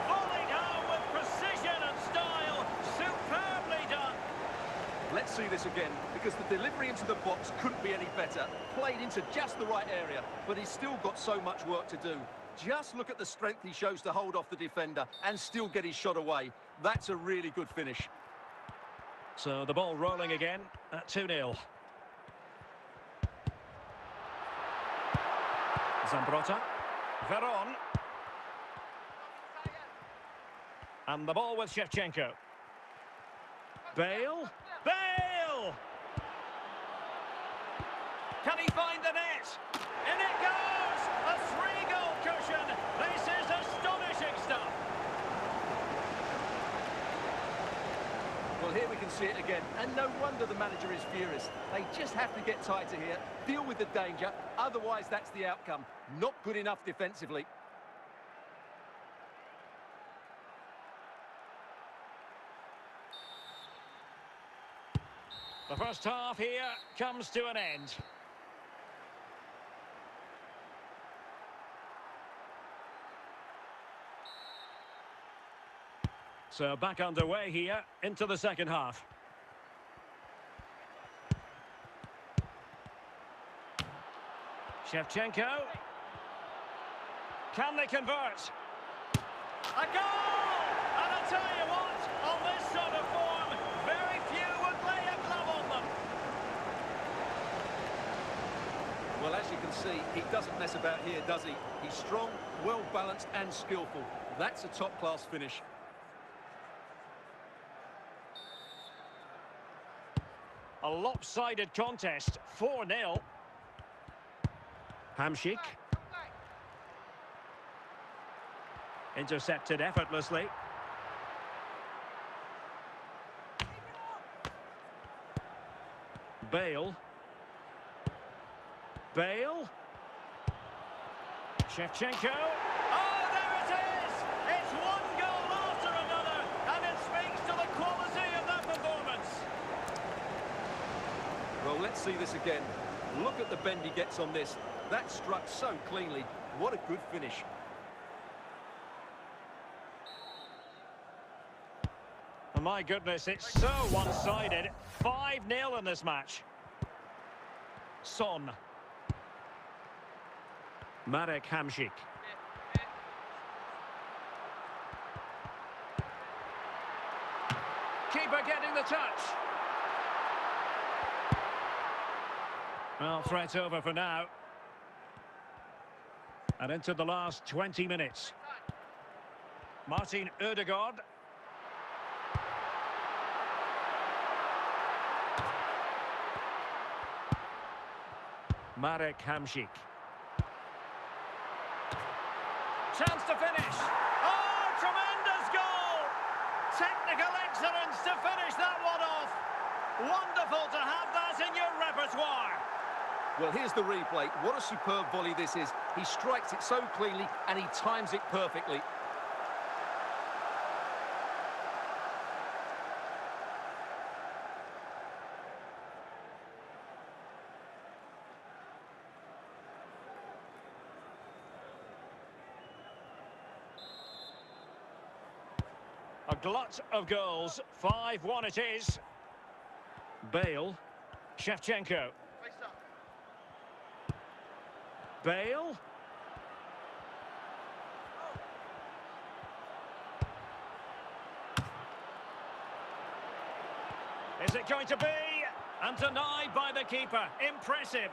Volleyed home with precision and style. Superbly done. Let's see this again, because the delivery into the box couldn't be any better. Played into just the right area, but he's still got so much work to do. Just look at the strength he shows to hold off the defender and still get his shot away. That's a really good finish. So the ball rolling again at 2-0. Zambrotta. Veron. And the ball with Shevchenko. Bale. Bale! Can he find the net? In it goes! A 3-goal cushion. This is astonishing stuff. Well, here we can see it again, and no wonder the manager is furious. They just have to get tighter here, deal with the danger, otherwise that's the outcome. Not good enough defensively. The first half here comes to an end. So back underway here into the second half. Shevchenko. Can they convert? A goal! And I tell you what, on this sort of form, very few would lay a glove on them. Well, as you can see, he doesn't mess about here, does he? He's strong, well-balanced and skillful. That's a top-class finish. A lopsided contest, 4-0. Hamšík. Intercepted effortlessly. Bale. Bale. Shevchenko. Oh, there it is! It's one goal after another, and it speaks to the quality of that performance. Well, let's see this again. Look at the bend he gets on this. That struck so cleanly. What a good finish. Oh, my goodness, it's so one-sided. 5-0 in this match. Son. Marek Hamšík. Keeper getting the touch. Well, threat over for now. And into the last 20 minutes. Martin Ødegaard. Marek Hamšík. Chance to finish. Oh, tremendous goal! Technical excellence to finish that one off. Wonderful to have that in your repertoire. Well, here's the replay. What a superb volley this is. He strikes it so cleanly and he times it perfectly. A glut of goals. 5-1 it is. Bale. Shevchenko. Bale. Is it going to be? And denied by the keeper. Impressive.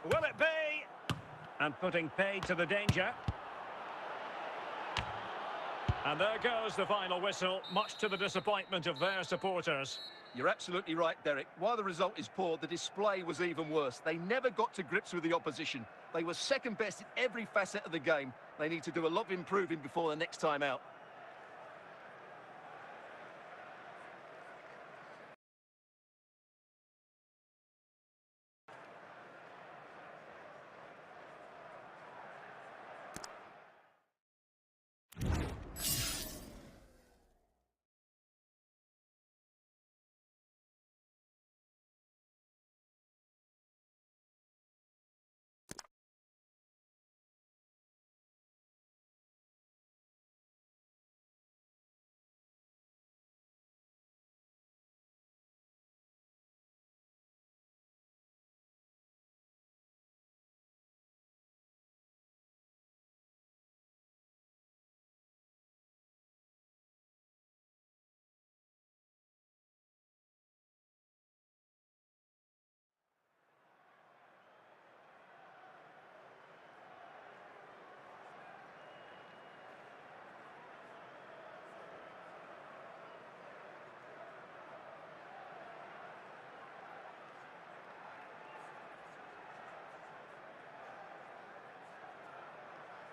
Will it be? And putting paid to the danger. And there goes the final whistle, much to the disappointment of their supporters. You're absolutely right, Derek. While the result is poor, the display was even worse. They never got to grips with the opposition. They were second best in every facet of the game. They need to do a lot of improving before the next time out.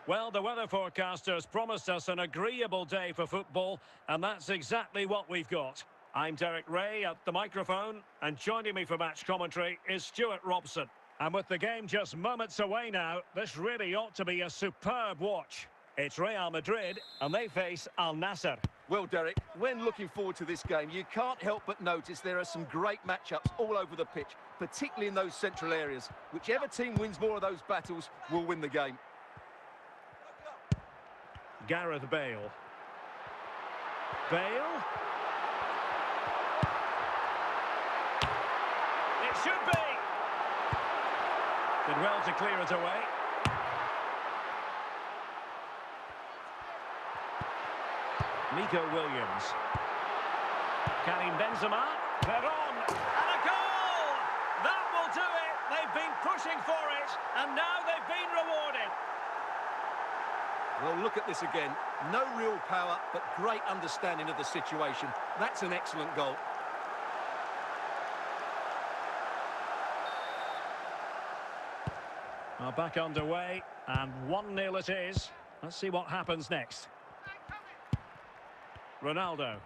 Well, the weather forecasters promised us an agreeable day for football, and that's exactly what we've got. I'm Derek Ray at the microphone, and joining me for match commentary is Stuart Robson. And with the game just moments away now, this really ought to be a superb watch. It's Real Madrid, and they face Al-Naser. Well, Derek, when looking forward to this game, you can't help but notice there are some great matchups all over the pitch, particularly in those central areas. Whichever team wins more of those battles will win the game. Gareth Bale. Bale. It should be. Did well to clear it away. Nico Williams. Karim Benzema. Veron. And a goal! That will do it. They've been pushing for it, and now they've been rewarded. Well, look at this again. No real power, but great understanding of the situation. That's an excellent goal. Well, back underway, and 1-0 it is. Let's see what happens next. Ronaldo.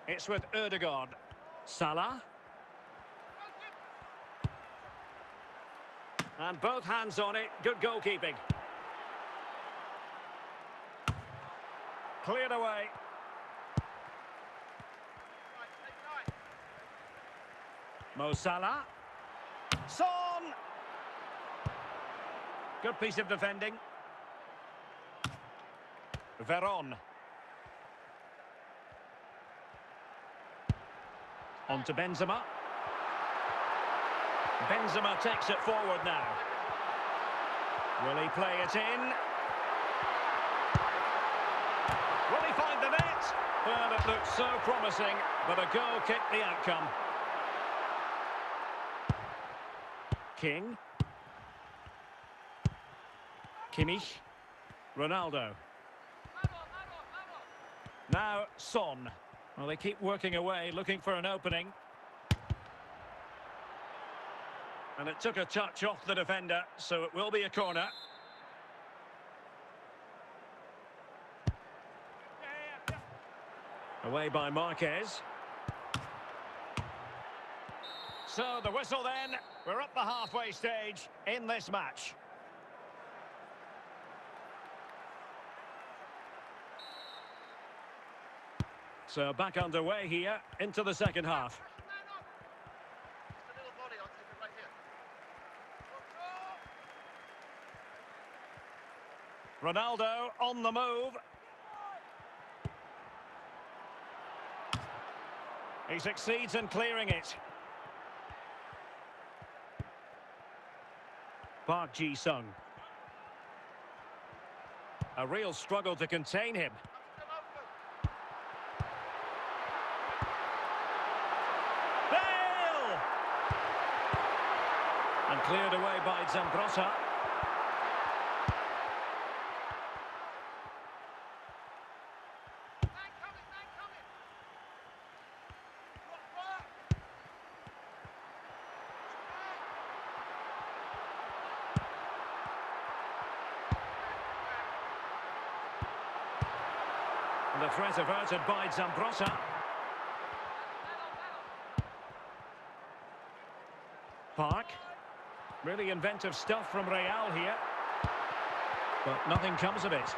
It's with Ødegaard. Salah. And both hands on it. Good goalkeeping. Cleared away. Mo Salah. Son! Good piece of defending. Veron. On to Benzema. Benzema takes it forward now. Will he play it in? Will he find the net? Well, it looked so promising, but a goal kicked the outcome. King. Kimmich. Ronaldo. Now Son. Well, they keep working away, looking for an opening. And it took a touch off the defender, so it will be a corner. Away by Marquez. So the whistle then. We're up the halfway stage in this match. So back underway here into the second half. Ronaldo on the move. He succeeds in clearing it. Park Ji-sung. A real struggle to contain him. Bale! And cleared away by Zambrotta. The threat averted by Zambrotta. Park. Really inventive stuff from Real here. But nothing comes of it.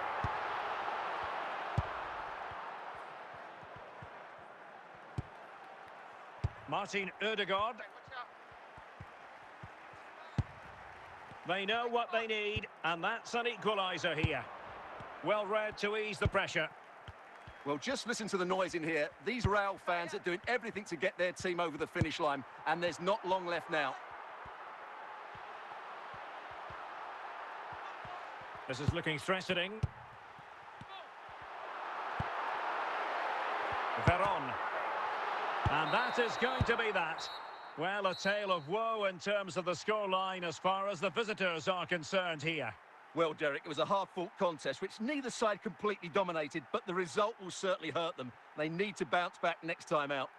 Martin Ødegaard. They know what they need, and that's an equaliser here. Well read to ease the pressure. Well, just listen to the noise in here. These Real fans are doing everything to get their team over the finish line, and there's not long left now. This is looking threatening. Veron. And that is going to be that. Well, a tale of woe in terms of the scoreline as far as the visitors are concerned here. Well, Derek, it was a hard-fought contest, which neither side completely dominated, but the result will certainly hurt them. They need to bounce back next time out.